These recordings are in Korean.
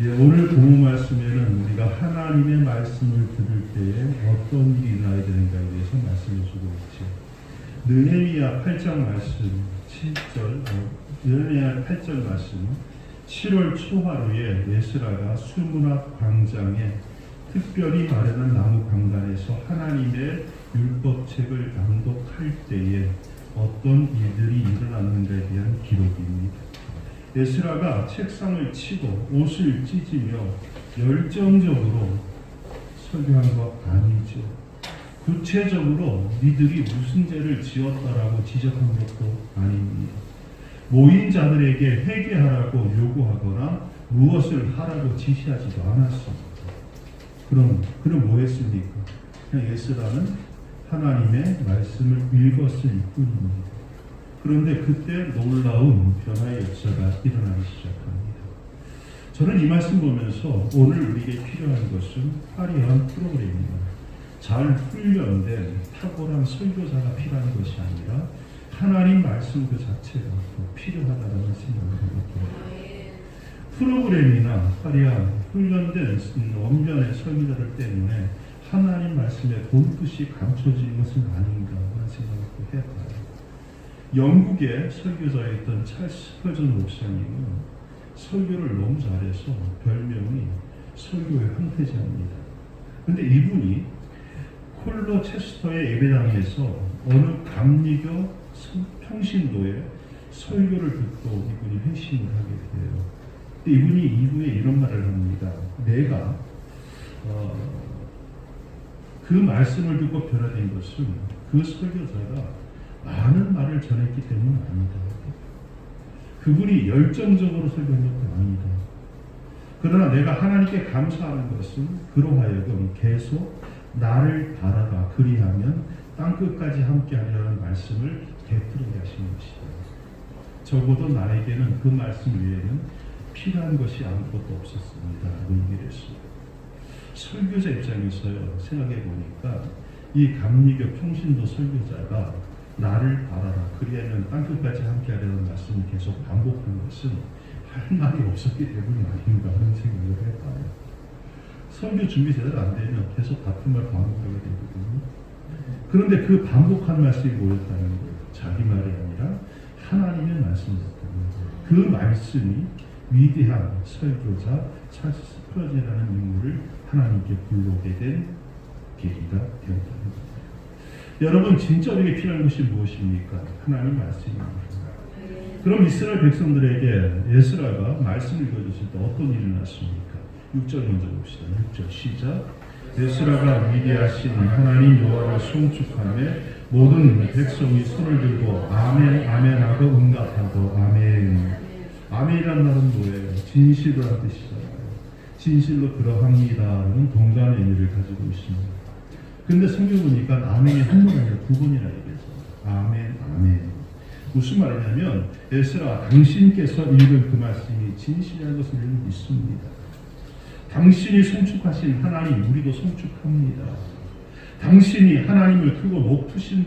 오늘 본문 말씀에는 우리가 하나님의 말씀을 들을 때에 어떤 일이 일어나야 되는가에 대해서 말씀을 주고 있죠. 느헤미야 8장 말씀 7절, 느헤미야 8절 말씀 7월 초하루에 에스라가 수문앞 광장에 특별히 마련한 나무 강단에서 하나님의 율법책을 낭독할 때에 어떤 일들이 일어났는가에 대한 기록입니다. 에스라가 책상을 치고 옷을 찢으며 열정적으로 설교한 것 아니죠. 구체적으로 니들이 무슨 죄를 지었다라고 지적한 것도 아닙니다. 모인 자들에게 회개하라고 요구하거나 무엇을 하라고 지시하지도 않았습니다. 그럼 뭐 했습니까? 그냥 에스라는 하나님의 말씀을 읽었을 뿐입니다. 그런데 그때 놀라운 변화의 역사가 일어나기 시작합니다. 저는 이 말씀 보면서 오늘 우리에게 필요한 것은 화려한 프로그램입니다. 잘 훈련된 탁월한 설교자가 필요한 것이 아니라 하나님 말씀 그 자체가 필요하다는 생각을 합니다. 프로그램이나 화려한 훈련된 원변의 설교자들 때문에 하나님 말씀에 본뜻이 감춰지는 것은 아닌가 하는 생각을 해봐요. 영국의 설교자였던 찰스 스퍼전 목사님은 설교를 너무 잘해서 별명이 설교의 황태자입니다. 그런데 이분이 콜로체스터의 예배당에서 어느 감리교 평신도의 설교를 듣고 이분이 회심을 하게 돼요. 근데 이분이 이후에 이런 말을 합니다. 내가 그 말씀을 듣고 변화된 것은 그 설교자가 많은 말을 전했기 때문은 아니다. 그분이 열정적으로 설교한 것도 아니다. 그러나 내가 하나님께 감사하는 것은 그로 하여금 계속 나를 바라라 그리하면 땅끝까지 함께하려는 말씀을 되풀이하게 하신 것이다. 적어도 나에게는 그 말씀 외에는 필요한 것이 아무것도 없었습니다. 라고 얘기를 했습니다. 설교자 입장에서요, 생각해 보니까 이 감리교 평신도 설교자가 나를 바라라 그리하면 땅끝까지 함께하려는 말씀을 계속 반복하는 것은 할 말이 없었기 때문이 아닌가 하는 생각을 해봐요. 설교 준비 제대로 안 되면 계속 같은 말 반복하게 되거든요. 그런데 그 반복한 말씀이 뭐였다는 거예요? 자기 말이 아니라 하나님의 말씀이었다는 거예요. 그 말씀이 위대한 설교자 찰스 스퍼전이라는 인물을 하나님께 불러오게 된 계기가 되었다는 거예요. 여러분, 진짜 우리에게 필요한 것이 무엇입니까? 하나님 말씀입니다. 그럼 이스라엘 백성들에게 에스라가 말씀을 읽어줬을 때 어떤 일이 났습니까? 6절 먼저 봅시다. 6절 시작. 에스라가 위대하신 하나님 여호와를 송축하며 모든 백성이 손을 들고 아멘 아멘 하고 응답하고 아멘. 아멘이란 말은 뭐예요? 진실을 한 뜻이잖아요. 진실로 그러합니다라는 동감의 의미를 가지고 있습니다. 근데 성경 보니까 아멘이 한 번 아니라 두 번이나 얘기해서 아멘 아멘. 무슨 말이냐면 에스라 당신께서 읽은 그 말씀이 진실이라는 것을 우리는 믿습니다. 당신이 송축하신 하나님 우리도 송축합니다. 당신이 하나님을 크고 높으신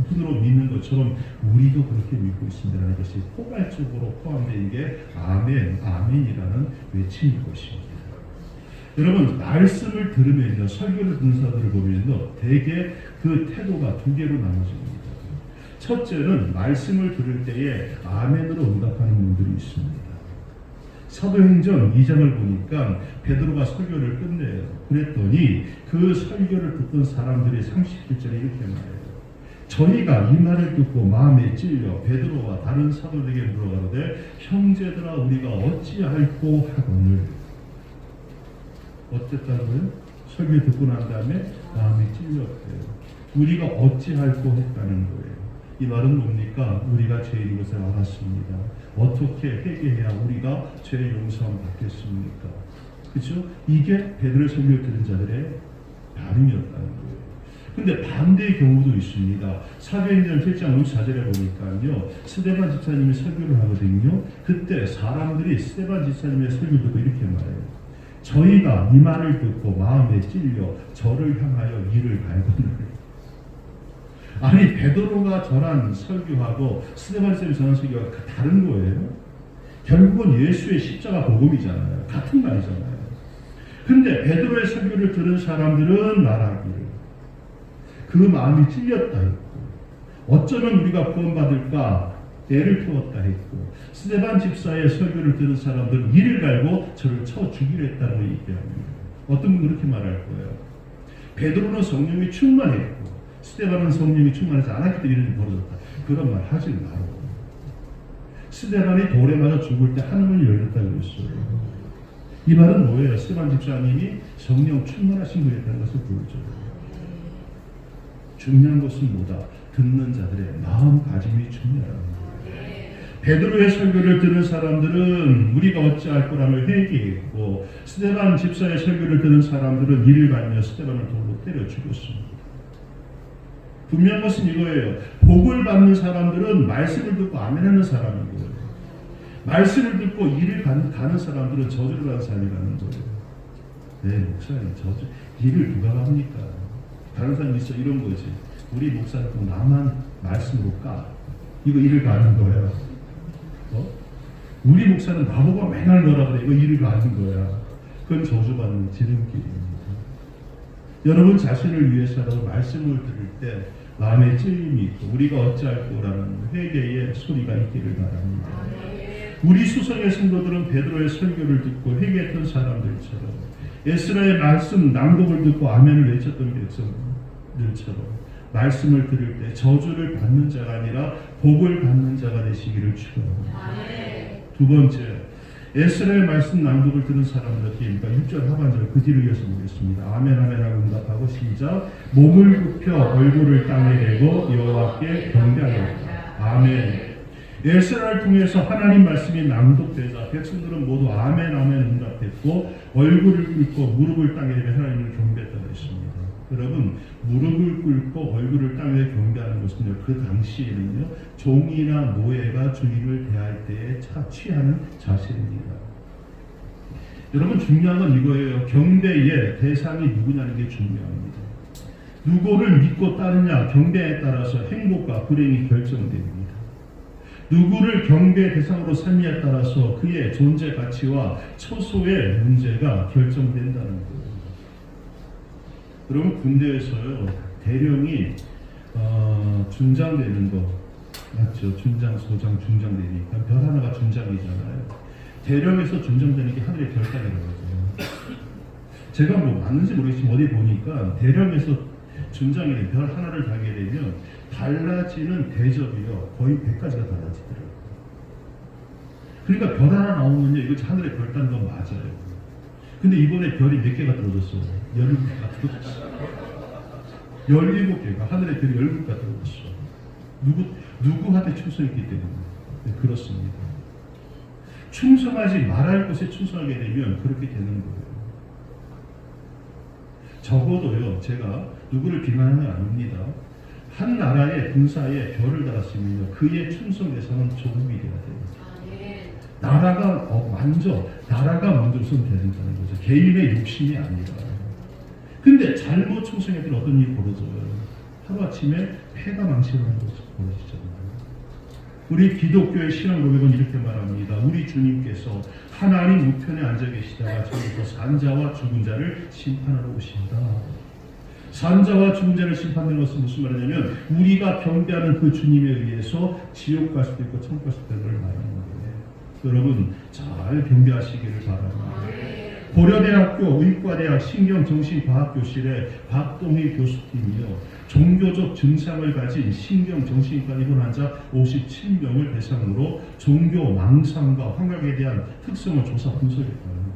분으로 믿는 것처럼 우리도 그렇게 믿고 있습니다라는 것이 포괄적으로 포함된 게 아멘 아멘이라는 외침일 것입니다. 여러분, 말씀을 들으면요, 설교를 듣는 사람들을 보면요, 대개 그 태도가 두 개로 나눠집니다. 첫째는 말씀을 들을 때에 아멘으로 응답하는 분들이 있습니다. 사도행전 2장을 보니까 베드로가 설교를 끝내요. 그랬더니 그 설교를 듣던 사람들이 37절에 이렇게 말해요. 저희가 이 말을 듣고 마음에 찔려 베드로와 다른 사도들에게 물어가로되 형제들아 우리가 어찌할꼬 하거늘. 어쨌다고요? 설교 듣고 난 다음에 마음이 찔렸대요. 우리가 어찌할꼬 했다는 거예요. 이 말은 뭡니까? 우리가 죄인 것을 알았습니다. 어떻게 회개해야 우리가 죄 용서함 받겠습니까? 그렇죠? 이게 베드로의 설교를 들은 자들의 반응이었다는 거예요. 근데 반대의 경우도 있습니다. 사도행전 7장 54절에 보니까요, 스데반 집사님이 설교를 하거든요. 그때 사람들이 스데반 집사님의 설교를 듣고 이렇게 말해요. 저희가 이 말을 듣고 마음에 찔려 저를 향하여 이를 갈거늘. 아니, 베드로가 전한 설교하고 스데반 쌤이 전한 설교가 다른 거예요. 결국은 예수의 십자가 복음이잖아요. 같은 말이잖아요. 근데 베드로의 설교를 들은 사람들은 말하기를 그 마음이 찔렸다 했고, 어쩌면 우리가 구원받을까 애를 태웠다 했고, 스데반 집사의 설교를 들은 사람들은 이를 갈고 저를 쳐 죽이려 했다고 얘기합니다. 어떤 분은 그렇게 말할 거예요. 베드로는 성령이 충만했고 스데반은 성령이 충만하지 않았기 때문에 이런 일이 벌어졌다. 그런 말 하지 마라. 스데반이 돌에 맞아 죽을 때 하늘을 열렸다고 했어요. 이 말은 뭐예요? 스데반 집사님이 성령 충만하신 분이었다는 것을 보여줘요. 중요한 것은 뭐다? 듣는 자들의 마음가짐이 중요하다는 거예요. 베드로의 설교를 듣는 사람들은 우리가 어찌할 거라며 회개했고, 스데반 집사의 설교를 듣는 사람들은 이를 갈며 스데반을 돌로 때려 죽였습니다. 분명한 것은 이거예요. 복을 받는 사람들은 말씀을 듣고 아멘하는 사람이고요, 말씀을 듣고 일을 가는 사람들은 저주를 하는 사람이라는 거예요. 네, 목사님, 저주 일을 누가 합니까? 다른 사람이 있어. 이런 거지. 우리 목사님 나만 말씀으로 까. 이거 일을 가는 거예요. 우리 목사는 나보고 맨날 뭐라 그래. 이거 일을 가는 거야. 그건 저주받는 지름길입니다. 여러분 자신을 위해서라도 말씀을 들을 때 마음에 찔림이 있고 우리가 어찌할 거라는 회개의 소리가 있기를 바랍니다. 우리 수성의 성도들은 베드로의 설교를 듣고 회개했던 사람들처럼, 에스라의 말씀 낭독을 듣고 아멘을 외쳤던 백성들처럼 말씀을 들을 때 저주를 받는 자가 아니라 복을 받는 자가 되시기를 축원합니다. 두 번째, 에스라의 말씀 낭독을 듣는 사람들 어떻게 합니까? 6절 하반절 그 뒤를 이어서 보겠습니다. 아멘 아멘 하고 응답하고 시작. 몸을 굽혀 얼굴을 땅에 대고 여호와께 경배하였다. 아멘. 에스라를 통해서 하나님 말씀이 낭독되자 백성들은 모두 아멘 아멘 응답했고 얼굴을 꿇고 무릎을 땅에 대며 하나님을 경배했다고 했습니다. 여러분, 무릎을 꿇고 얼굴을 땅에 경배하는 것은요, 그 당시에는요 종이나 노예가 주인을 대할 때에 취하는 자세입니다. 여러분, 중요한 건 이거예요. 경배의 대상이 누구냐는 게 중요합니다. 누구를 믿고 따르냐, 경배에 따라서 행복과 불행이 결정됩니다. 누구를 경배 대상으로 삼느냐에 따라서 그의 존재 가치와 처소의 문제가 결정된다는 거예요. 여러분, 군대에서요 대령이 준장되는 거 맞죠? 준장, 소장, 중장되니까 별 하나가 준장이잖아요. 대령에서 준장되는 게 하늘의 결단이라고 하죠. 제가 뭐 맞는지 모르겠지만 어디 보니까 대령에서 준장이 별 하나를 달게 되면 달라지는 대접이요 거의 100가지가 달라지더라고요. 그러니까 별 하나 나오면요 이거 하늘의 결단인 건 맞아요. 근데 이번에 별이 몇 개가 떨어졌어요? 17개가 떨어졌어요. 17개가, 하늘의 별이 17개가 떨어졌어요. 누구한테 충성했기 때문에. 네, 그렇습니다. 충성하지 말할 것에 충성하게 되면 그렇게 되는 거예요. 적어도요, 제가 누구를 비난하는 건 아닙니다. 한 나라의 군사에 별을 달았으면요, 그의 충성 대상은 조국이 돼야 돼요. 나라가 나라가 먼저선 된다는 거죠. 개인의 욕심이 아니라. 근데 잘못 충성했더니 어떤 일이 벌어져요. 하루아침에 폐가 망신하는 것이 벌어지잖아요. 우리 기독교의 신앙 고백은 이렇게 말합니다. 우리 주님께서 하나님 우편에 앉아 계시다가 저기서 산자와 죽은 자를 심판하러 오신다. 산자와 죽은 자를 심판하는 것은 무슨 말이냐면 우리가 경배하는 그 주님에 의해서 지옥 갈 수도 있고 천국 갈 수도 있는 걸 말하는 거예요. 여러분 잘 경배하시기를 바랍니다. 고려대학교 의과대학 신경정신과학교실의 박동희 교수팀이요 종교적 증상을 가진 신경정신과 입원 환자 57명을 대상으로 종교 망상과 환각에 대한 특성을 조사 분석했다는 거예요.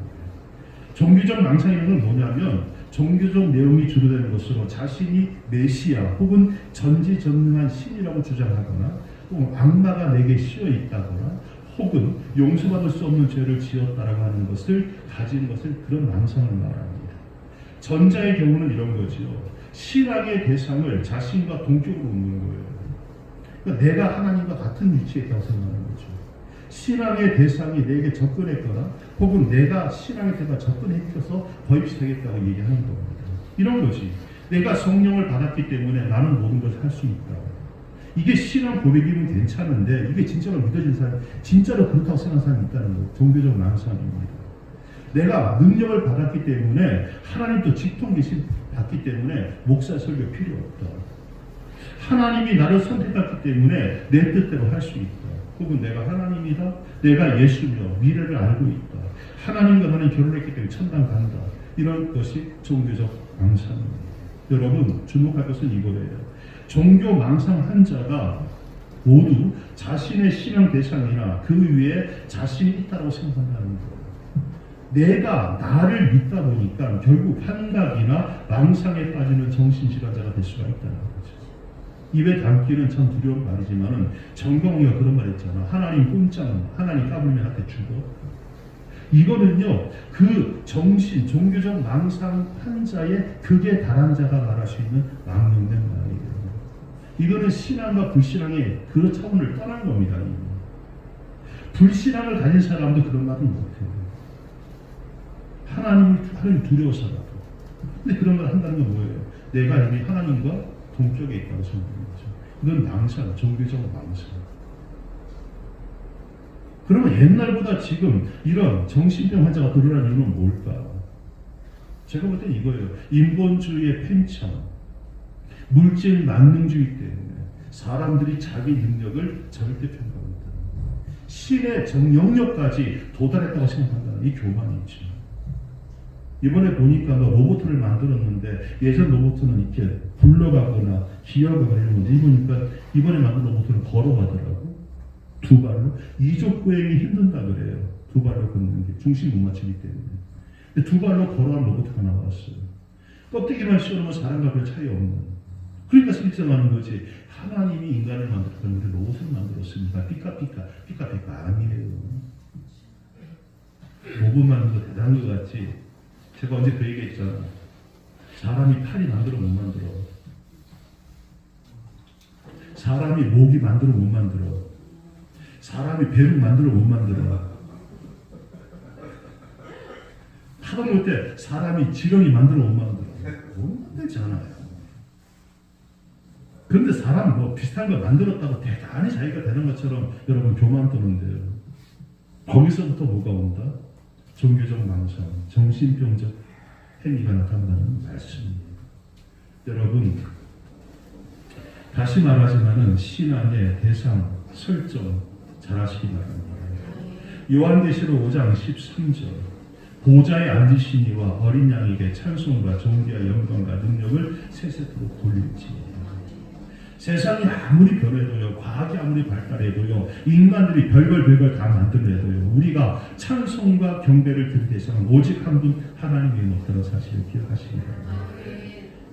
종교적 망상이라는 건 뭐냐면 종교적 내용이 주도되는 것으로 자신이 메시아 혹은 전지전능한 신이라고 주장하거나 또 악마가 내게 씌어 있다거나 혹은 용서받을 수 없는 죄를 지었다라고 하는 것을 가진 것을 그런 망상을 말합니다. 전자의 경우는 이런 거지요. 신앙의 대상을 자신과 동격으로 묻는 거예요. 그러니까 내가 하나님과 같은 위치에 있다고 생각하는 거죠. 신앙의 대상이 내게 접근했거나 혹은 내가 신앙의 대상에 접근해서 거입되겠다고 얘기하는 겁니다. 이런 거지. 내가 성령을 받았기 때문에 나는 모든 걸 할 수 있다. 이게 신앙 고백이면 괜찮은데 이게 진짜로 믿어진 사람, 진짜로 그렇다고 생각하는 사람이 있다는 거예요. 종교적 망상입니다. 내가 능력을 받았기 때문에 하나님도 직통 계신 받기 때문에 목사 설교 필요 없다. 하나님이 나를 선택했기 때문에 내 뜻대로 할 수 있다. 혹은 내가 하나님이다. 내가 예수며 미래를 알고 있다. 하나님과 나는 결혼했기 때문에 천당 간다. 이런 것이 종교적 망상입니다. 여러분 주목할 것은 이거예요. 종교 망상한 자가 모두 자신의 신앙 대상이나 그 위에 자신이 있다고 생각한다는 거예요. 내가 나를 믿다 보니까 결국 환각이나 망상에 빠지는 정신질환자가 될 수가 있다는 거죠. 입에 담기는 참 두려운 말이지만은 정경이가 그런 말 했잖아. 하나님 꼼짝, 하나님 까불면 한테 죽어. 이거는요, 그 정신, 종교적 망상 환자의 극에 달한 자가 말할 수 있는 망령된 말이에요. 이거는 신앙과 불신앙의 그 차원을 떠난 겁니다. 불신앙을 가진 사람도 그런 말을 못해요. 하나님 두려워서라도. 근데 그런 걸 한다는 건 뭐예요? 내가 이미 하나님과 동격에 있다고 생각하는 거죠. 이건 망상, 종교적 망상. 그러면 옛날보다 지금 이런 정신병 환자가 늘어난 이유는 뭘까? 제가 볼 땐 이거예요. 인본주의의 팽창, 물질 만능주의 때문에 사람들이 자기 능력을 절대평가하고 있다. 신의 영역까지 도달했다고 생각한다는 이 교만이 있죠. 이번에 보니까 로봇을 만들었는데 예전 로봇은 이렇게 굴러가거나 기어가거나 이런 건데 보니까 이번에 만든 로봇은 걸어가더라고. 두 발로. 이족보행이 힘든다 그래요. 두 발로 걷는 게 중심 못 맞추기 때문에. 근데 두 발로 걸어간 로봇가 나왔어요. 껍데기만 씌워놓으면 사람과 별 차이 없는. 그러니까 실생하는 거지. 하나님이 인간을 만들었는데 로봇을 만들었습니다. 삐까삐까 아니에요. 로봇 만든 거 대단한 것 같지. 제가 언제 그 얘기 했잖아. 사람이 팔이 만들어 못 만들어. 사람이 목이 만들어 못 만들어. 사람이 배를 만들어 못 만들어. 하다못해 사람이 지렁이 만들어 못 만들어. 못 만들지 않아요. 그런데 사람 뭐 비슷한 거 만들었다고 대단히 자기가 되는 것처럼 여러분 교만 떠는데요. 거기서부터 뭐가 온다? 종교적 망상, 정신병적 행위가 나타난다는 말씀입니다. 여러분, 다시 말하지만은 신앙의 대상 설정 잘하시기 바랍니다. 요한계시록 5장 13절 보좌에 앉으시니와 어린 양에게 찬송과 존귀와 영광과 능력을 세세토록 돌릴지. 세상이 아무리 변해도요, 과학이 아무리 발달해도요, 인간들이 별걸 다 만들어내도요, 우리가 찬송과 경배를 드릴 대상은 오직 한 분 하나님이 없다는 사실을 기억하시기 바랍니다.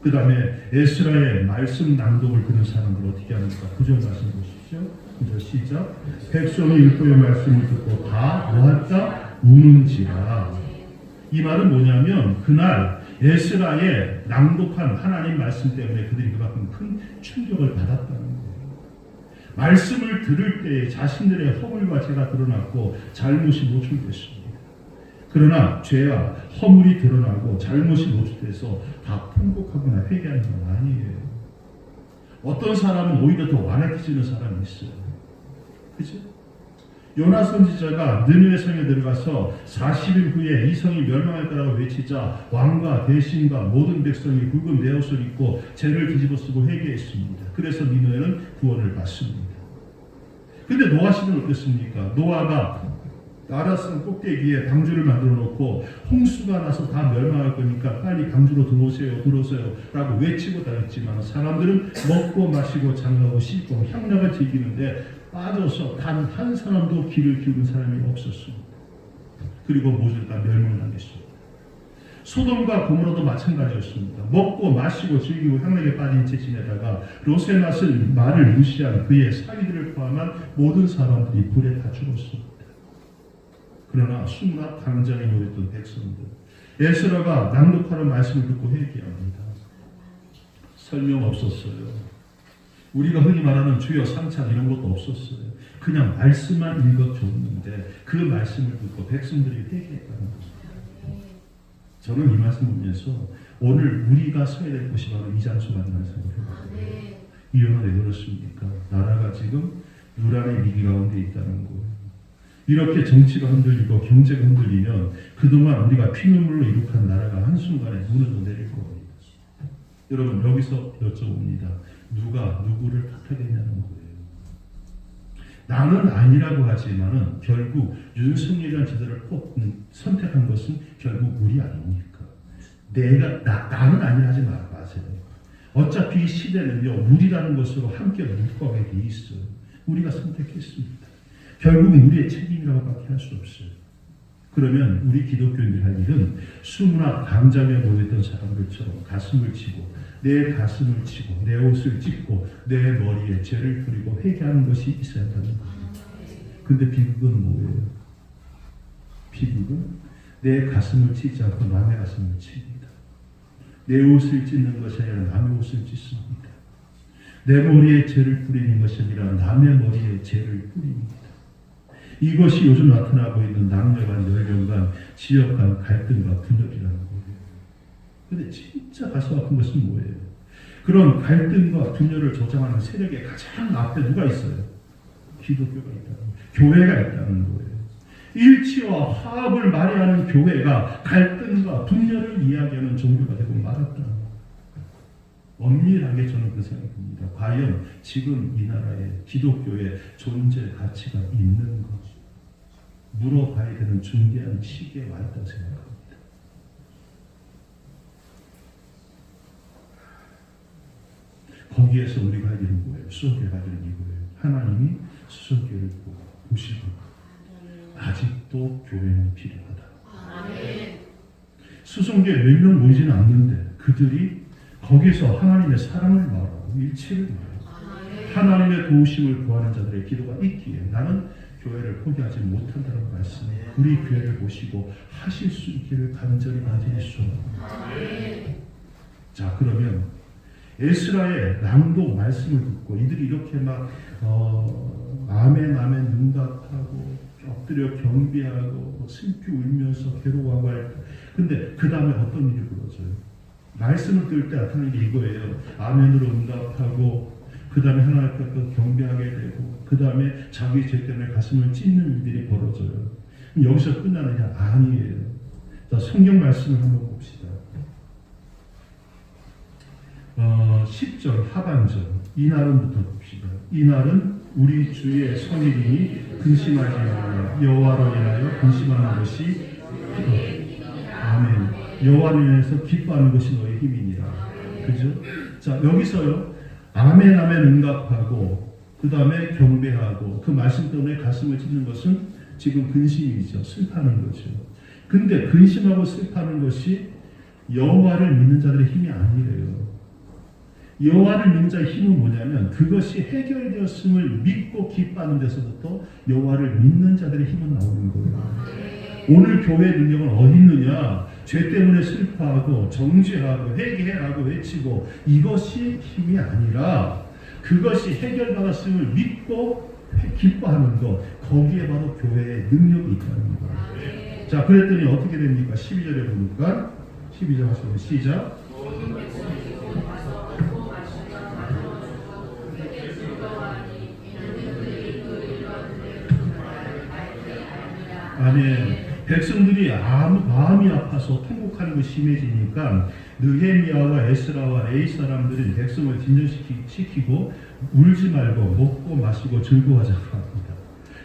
그 다음에 에스라의 말씀 낭독을 듣는 사람들 어떻게 하는가? 9절 말씀 보십시오. 9절 시작. 백성이 율법의 말씀을 듣고 다 모았다 우는지라. 이 말은 뭐냐면 그날 에스라의 낭독한 하나님 말씀 때문에 그들이 그만큼 큰 충격을 받았다는 거예요. 말씀을 들을 때 자신들의 허물과 죄가 드러났고 잘못이 노출됐습니다. 그러나 죄와 허물이 드러나고 잘못이 노출돼서 다 통곡하거나 회개하는 건 아니에요. 어떤 사람은 오히려 더 완악해지는 사람이 있어요. 그죠? 요나 선지자가 느느웨 성에 들어가서 40일 후에 이 성이 멸망할 거라고 외치자 왕과 대신과 모든 백성이 굵은 내옷을 입고 죄를 뒤집어 쓰고 회개했습니다. 그래서 니느웨는 구원을 받습니다. 근데 노아 씨는 어땠습니까? 노아가 나라산 꼭대기에 방주를 만들어 놓고 홍수가 나서 다 멸망할 거니까 빨리 방주로 들어오세요 라고 외치고 다녔지만 사람들은 먹고 마시고 장가고 씻고 향락을 즐기는데 빠져서 단 한 사람도 귀를 기울인 사람이 없었습니다. 그리고 모두 다 멸망당했습니다. 소돔과 고모라도 마찬가지였습니다. 먹고 마시고 즐기고 향락에 빠진 채 지내다가 롯의 말을 무시한 그의 사위들을 포함한 모든 사람들이 불에 다 죽었습니다. 그러나 수문학 당장에 모였던 백성들, 에스라가 낭독하는 말씀을 듣고 회개합니다. 설명 없었어요. 우리가 흔히 말하는 주여 삼창 이런 것도 없었어요. 그냥 말씀만 읽어줬는데 그 말씀을 듣고 백성들이 회개했다는 것입니다. 저는 이 말씀 보면서 오늘 우리가 서야 될 곳이 바로 이 장소라는 생각을 해요. 이유는 왜 그렇습니까? 나라가 지금 누란의 위기 가운데 있다는 거예요. 이렇게 정치가 흔들리고 경제가 흔들리면 그동안 우리가 피눈물로 이룩한 나라가 한순간에 무너져 내릴 겁니다. 여러분, 여기서 여쭤봅니다. 누가 누구를 탓하겠냐는 거예요. 나는 아니라고 하지만은 결국 윤석열이라는 제도를 선택한 것은 결국 우리 아닙니까? 나는 아니라 하지 마세요. 어차피 이 시대는요, 우리라는 것으로 함께 묶어가게 돼 있어요. 우리가 선택했습니다. 결국은 우리의 책임이라고밖에 할 수 없어요. 그러면 우리 기독교인들이 할 일은 수문학 강점에 모였던 사람들처럼 가슴을 치고 내 가슴을 치고 내 옷을 찢고 내 머리에 죄를 뿌리고 회개하는 것이 있어야 한다는 거예요. 근데 비극은 뭐예요? 비극은 내 가슴을 치지 않고 남의 가슴을 칩니다. 내 옷을 찢는 것이 아니라 남의 옷을 찢습니다. 내 머리에 죄를 뿌리는 것이 아니라 남의 머리에 죄를 뿌립니다. 이것이 요즘 나타나고 있는 남녀 간, 연령 간, 지역 간 갈등과 분열이라는 거예요. 그런데 진짜 가슴 아픈 것은 뭐예요? 그런 갈등과 분열을 조장하는 세력의 가장 앞에 누가 있어요? 기독교가 있다는 거예요. 교회가 있다는 거예요. 일치와 화합을 말해하는 교회가 갈등과 분열을 이야기하는 종교가 되고 말았다는 거예요. 엄밀하게 저는 그 생각이 듭니다. 과연 지금 이 나라에 기독교의 존재 가치가 있는 거지? 물어봐야 되는 중대한 시기에 와 있다고 생각합니다. 거기에서 우리가 할 일은 뭐예요? 수송교회 할 일은 이거예요. 하나님이 수송교회를 보시고 아직도 교회는 필요하다. 수송교회 몇 명 모이지는 않는데 그들이 거기서 하나님의 사랑을 말하고 일치를 말하고 하나님의 도우심을 구하는 자들의 기도가 있기에 나는 교회를 포기하지 못한다는 말씀, 우리 교회를 보시고 하실 수 있기를 간절히 기도합니다. 자, 그러면 에스라의 낭독 말씀을 듣고 이들이 이렇게 막 아멘 아멘 응답하고 엎드려 경배하고 슬피 울면서 괴로워하고 할 때, 근데 그 다음에 어떤 일이 벌어져요? 말씀을 들을 때 나타나는 게 이거예요. 아멘으로 응답하고 그 다음에 하나님 앞에 경배하게 되고 그 다음에 자기 죄 때문에 가슴을 찢는 일들이 벌어져요. 그럼 여기서 끝나느냐? 아니에요. 자, 성경 말씀을 한번 봅시다. 10절 하반절 이날은부터 봅시다. 이날은 우리 주의 성일이니 근심하지 말라. 여호와로 인하여 근심하는 것이 아멘. 여호와로 인해서 기뻐하는 것이 너의 힘이니라. 그죠? 자, 여기서요. 아멘 아멘 응답하고 그 다음에 경배하고 그 말씀 때문에 가슴을 찢는 것은 지금 근심이죠. 슬퍼하는 거죠. 근데 근심하고 슬퍼하는 것이 여호와를 믿는 자들의 힘이 아니래요. 여호와를 믿는 자의 힘은 뭐냐면 그것이 해결되었음을 믿고 기뻐하는 데서부터 여호와를 믿는 자들의 힘은 나오는 거예요. 오늘 교회의 능력은 어디 있느냐? 죄 때문에 슬퍼하고 정죄하고 회개하고 외치고 이것이 힘이 아니라 그것이 해결받았음을 믿고 기뻐하는 것, 거기에 바로 교회의 능력이 있다는 거예요. 자, 그랬더니 어떻게 됩니까? 12절에 보니까 12절 하시면 시작. 아멘. 백성들이 마음이 아파서 통곡하는 것이 심해지니까 느헤미야와 에스라와 에이 사람들은 백성을 진정시키고 울지 말고 먹고 마시고 즐거워하자고 합니다.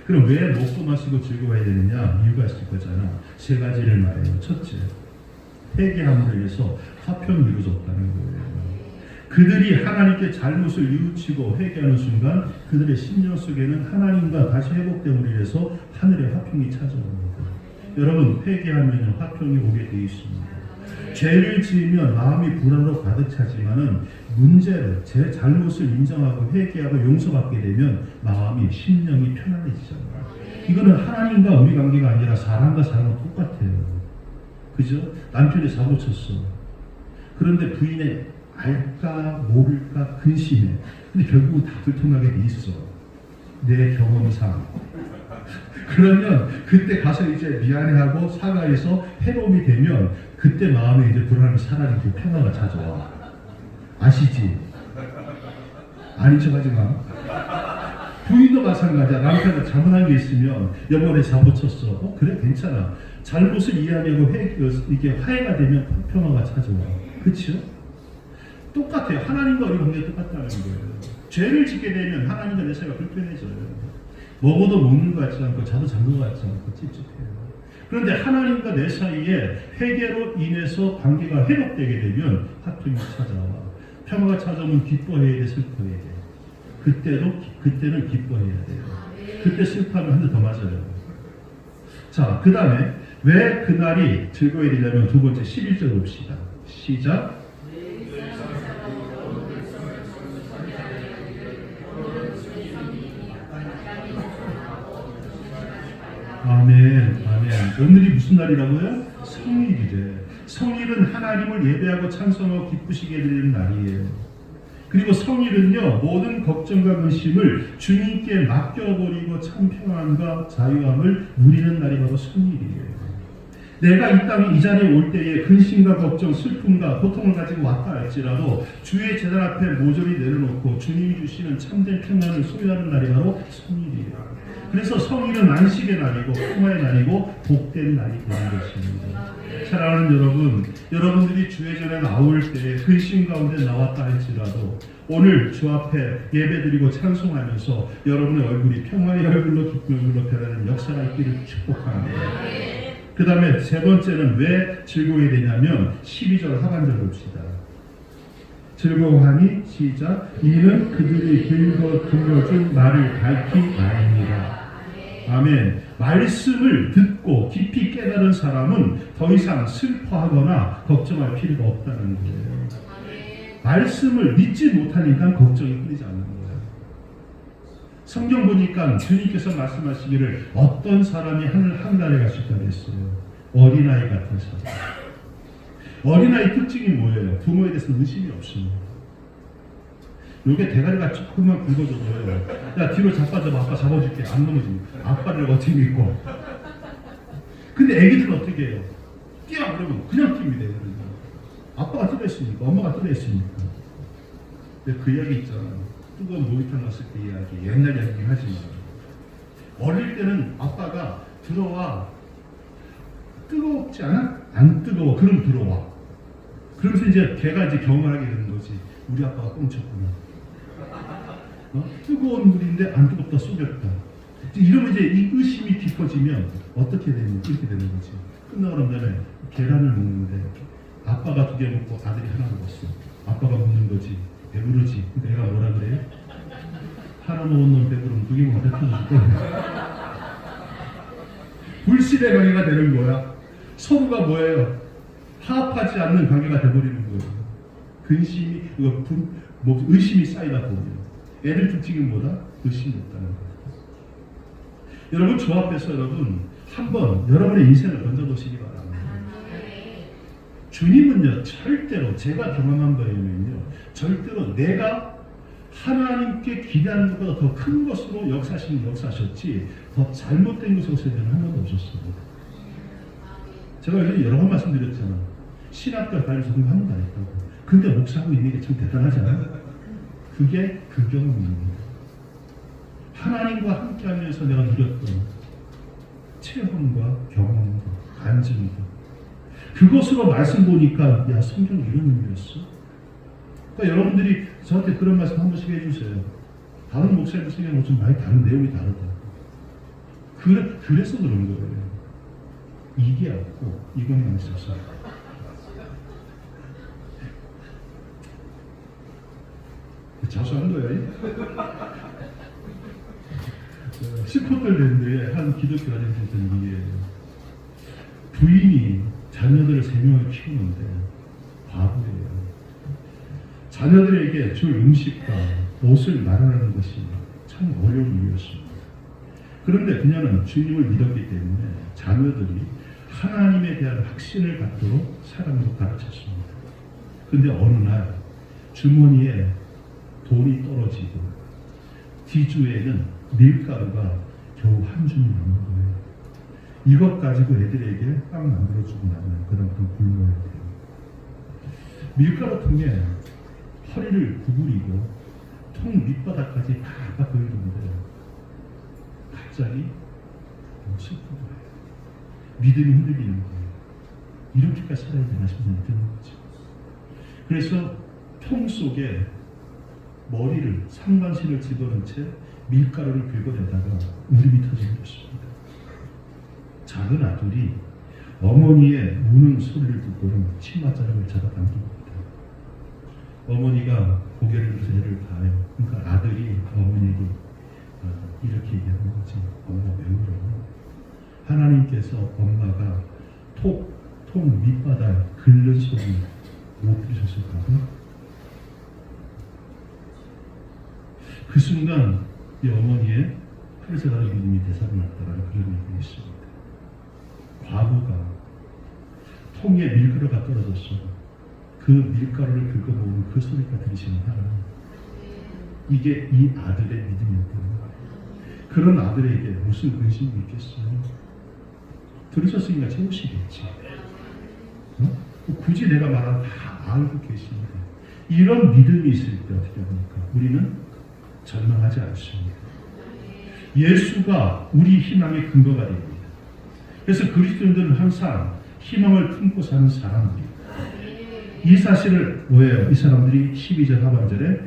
그럼 왜 먹고 마시고 즐거워해야 되느냐? 이유가 있을 거잖아. 세 가지를 말해요. 첫째, 회개함으로 인해서 화평이 이루어졌다는 거예요. 그들이 하나님께 잘못을 뉘우치고 회개하는 순간 그들의 심령 속에는 하나님과 다시 회복됨으로 인해서 하늘의 화평이 찾아옵니다. 여러분, 회개하면 화평이 오게 되어 있습니다. 죄를 지으면 마음이 불안으로 가득 차지만은 문제를, 제 잘못을 인정하고 회개하고 용서받게 되면 마음이, 심령이 편안해지잖아요. 이거는 하나님과 우리 관계가 아니라 사람과 사람은 똑같아요. 그죠? 남편이 사고 쳤어. 그런데 부인의 알까 모를까 근심해. 근데 결국은 다 불통나게 돼 있어. 내 경험상. 그러면 그때 가서 이제 미안해하고 사과해서 회복이 되면 그때 마음에 이제 불안함이 사라지고 평화가 찾아와. 아시지? 아닌 척 하지 마. 부인도 마찬가지야. 남편이 잘못한 게 있으면 여보 내 잘못 쳤어. 그래 괜찮아. 잘못을 이해하려고 이게 화해가 되면 평화가 찾아와. 그렇죠? 똑같아요. 하나님과 우리 관계가 똑같다는 거예요. 죄를 짓게 되면 하나님과 내 사이가 불편해져요. 먹어도 먹는 것 같지 않고 자도 잠든 것 같지 않고 찝찝해요. 그런데 하나님과 내 사이에 회개로 인해서 관계가 회복되게 되면 화통이 찾아와. 평화가 찾아오면 기뻐해야 돼, 슬퍼해야 돼. 그때는 기뻐해야 돼요. 그때 슬퍼하면 한 대 더 맞아요. 자, 그 다음에 왜 그날이 즐거워야 되냐면 두 번째 11절 봅시다. 시작. 아멘, 아멘. 오늘이 무슨 날이라고요? 성일이래. 성일은 하나님을 예배하고 찬송하고 기쁘시게 해드리는 날이에요. 그리고 성일은요, 모든 걱정과 근심을 주님께 맡겨버리고 참 평안과 자유함을 누리는 날이 바로 성일이에요. 내가 이 땅에 이 자리에 올 때에 근심과 걱정, 슬픔과 고통을 가지고 왔다 할지라도 주의 제단 앞에 모조리 내려놓고 주님이 주시는 참된 평안을 소유하는 날이 바로 성일이에요. 그래서 성일은 안식의 날이고 평화의 날이고 복된 날이 되는 것입니다. 사랑하는 여러분, 여러분들이 주의 전에 나올 때 근심 가운데 나왔다 할지라도 오늘 주 앞에 예배드리고 찬송하면서 여러분의 얼굴이 평화의 얼굴로 기쁜 얼굴로 변하는 역사가 있기를 축복합니다. 그 다음에 세 번째는 왜 즐거워야 되냐면 12절 하반절 봅시다. 즐거워하니 시작. 이는 그들이 들려준 말을 밝히 아닙니다. 아멘. 말씀을 듣고 깊이 깨달은 사람은 더 이상 슬퍼하거나 걱정할 필요가 없다는 거예요. 말씀을 믿지 못하니까 걱정이 끊이지 않는 거예요. 성경 보니까 주님께서 말씀하시기를 어떤 사람이 하늘 한나라에 갈 수 있다고 했어요. 어린아이 같은 사람. 어린아이 특징이 뭐예요? 부모에 대해서는 의심이 없습니다. 요게 대가리가 조금만 굵어져서요. 야 뒤로 자빠져봐. 아빠 잡아줄게. 안 넘어집니다. 아빠를 어떻게 믿고. 근데 애기들은 어떻게 해요? 뛰어 그러면 그냥 뜁니다. 아빠가 뛰어있으니까 엄마가 뛰어있으니까. 그 이야기 있잖아요. 뜨거운 목욕탕 갔을 때 이야기. 옛날 이야기긴 하지만 어릴 때는 아빠가 들어와. 뜨겁지 않아? 안 뜨거워. 그럼 들어와. 그러면서 이제 걔가 이제 경험을 하게 되는 거지. 우리 아빠가 꽁쳤구나. 뜨거운 물인데 안 뜨겁다 쏘겠다. 이러면 이제 이 의심이 깊어지면 어떻게 되는 이렇게 되는 거지. 끝나고 난 다음에 계란을 먹는데 아빠가 2개 먹고 아들이 하나 먹었어. 아빠가 먹는 거지. 배부르지. 내가 뭐라 그래요? 하나 먹은 놈 배부르면 2개 먹으면 뱉어줄 거야. 불신의 관계가 되는 거야. 서로가 뭐예요? 화합하지 않는 관계가 되어버리는 거예요. 근심이, 의심이 쌓이다 보면. 애들 특징이 뭐다? 의심이 없다는 거예요. 여러분, 저 앞에서 여러분, 한번 여러분의 인생을 던져보시기 바랍니다. 주님은요, 절대로, 제가 경험한 바에는요, 절대로 내가 하나님께 기대하는 것보다 더 큰 것으로 역사하셨지, 더 잘못된 것으로 세대는 한 번도 없었습니다. 제가 여러 번 말씀드렸잖아. 신학교 다닐 적응 한 번도 안 했다고. 근데 목사하고 있는 게 참 대단하지 않아요? 그게 그 경험입니다. 하나님과 함께 하면서 내가 누렸던 체험과 경험과 간증과 그것으로 말씀 보니까 야 성경 이런 의미였어? 그러니까 여러분들이 저한테 그런 말씀 한 번씩 해주세요. 다른 목사님들 성경은 좀 많이 다른 내용이 다르다. 그래서 그런 거예요. 이게 없고 이것만 있었어요. 자수한 거예요. 10호들 됐는데 한 기독교 안에서 했던 일이에요. 부인이 자녀들을 3명을 키우는데 바보예요. 자녀들에게 줄 음식과 옷을 마련하는 것이 참 어려운 일이었습니다. 그런데 그녀는 주님을 믿었기 때문에 자녀들이 하나님에 대한 확신을 갖도록 사랑으로 가르쳤습니다. 그런데 어느 날 주머니에 돈이 떨어지고 뒤주에는 밀가루가 겨우 한 줌이 남은 거예요. 이것 가지고 애들에게 빵 만들어주고 나면 그다음부터 굶어야 돼요. 밀가루 통에 허리를 구부리고 통 밑바닥까지 다 보이는데 갑자기 너무 슬픈 거예요. 믿음이 흔들리는 거예요. 이렇게까지 살아야 되나 싶은 생각이 드는 거죠. 그래서 통 속에 머리를 상반신을 집어넣은 채 밀가루를 긁어내다가 울음이 터지는 것입니다. 작은 아들이 어머니의 우는 소리를 듣고는 치맛자락을 잡아당깁니다. 어머니가 고개를 들어서 애를 봐요. 그러니까 아들이 어머니에게 이렇게 얘기하는 거지. 엄마 왜 울어? 하나님께서 엄마가 통 밑바닥 긁는 소리 못 들으셨을까요? 그 순간 이 어머니의 하늘에 믿음이 되살아났다라는 그런 얘기가 있습니다. 과부가 통에 밀가루가 떨어졌어. 그 밀가루를 긁어모으는 그 소리가 들리시는 하나님. 이게 이 아들의 믿음이었거든요. 그런 아들에게 무슨 근심이 있겠어요? 들으셨으니까 채우시겠지. 굳이 내가 말하는 다 알고 계십니다. 이런 믿음이 있을 때 어떻게 합니까? 우리는 절망하지 않습니다. 예수가 우리 희망의 근거가 됩니다. 그래서 그리스도인들은 항상 희망을 품고 사는 사람들입니다. 이 사실을 뭐예요? 이 사람들이 12절 하반절에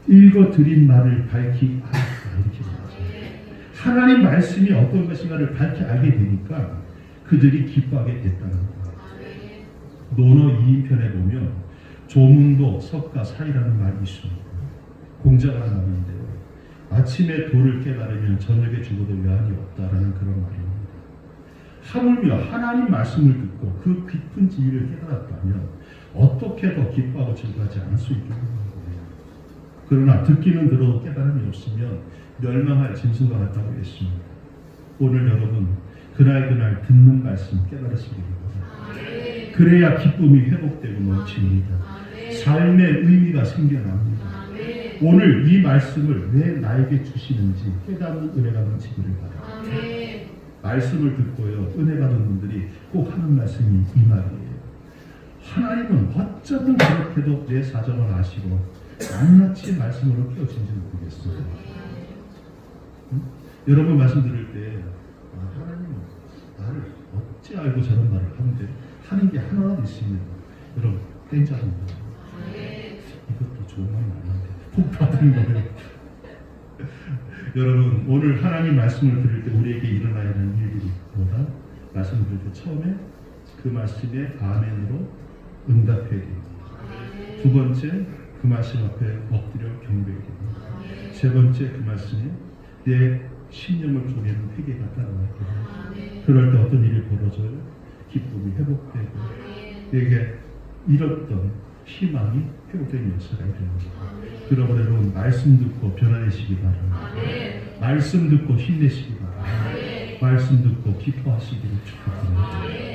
읽어드린 말을 밝히 알았다 이렇게 말하죠. 하나님 말씀이 어떤 것인가를 밝히 알게 되니까 그들이 기뻐하게 됐다는 거예요. 논어 2인편에 보면 조문도 석가 사이라는 말이 있습니다. 공자라는 말인데 아침에 도를 깨달으면 저녁에 죽어도 외환이 없다라는 그런 말입니다. 하물며 하나님 말씀을 듣고 그 깊은 진리를 깨달았다면 어떻게 더 기뻐하고 즐거워하지 않을 수 있겠는 거예요. 그러나 듣기는 들어도 깨달음이 없으면 멸망할 짐승과 같다고 했습니다. 오늘 여러분 그날 듣는 말씀 깨달으시기 바랍니다. 그래야 기쁨이 회복되고 넘칩니다. 삶의 의미가 생겨납니다. 오늘 이 말씀을 왜 나에게 주시는지 깨닫는 은혜가 넘치기를 바랍니다. 말씀을 듣고요 은혜 받은 분들이 꼭 하는 말씀이 이 말이에요. 하나님은 어쩌면 그렇게도 내 사정을 아시고 낱낱이 말씀으로 깨우친지 모르겠어요. 여러분 말씀 들을 때 하나님은 나를 어찌 알고 저런 말을 하는데 하는 게 하나라도 있으면 여러분 땡자합니다. 이것도 좋은 말이 아닌데 복 받은 거예요. 여러분 오늘 하나님 말씀을 들을 때 우리에게 일어나야 하는 일들이 뭐다? 말씀을 들을 때 처음에 그 말씀에 아멘으로 응답해야 됩니다. 두 번째 그 말씀 앞에 엎드려 경배해야 됩니다. 세 번째 그 말씀에 내 신념을 조개는 회개가 따라와야 됩니다. 그럴 때 어떤 일이 벌어져요? 기쁨이 회복되고 내게 잃었던 희망이 회복되는 역사가 일어납니다. 그러므로 여러분 말씀 듣고 변화되시기 바랍니다. 말씀 듣고 힘내시기 바랍니다. 말씀 듣고 기뻐하시기를 축복합니다.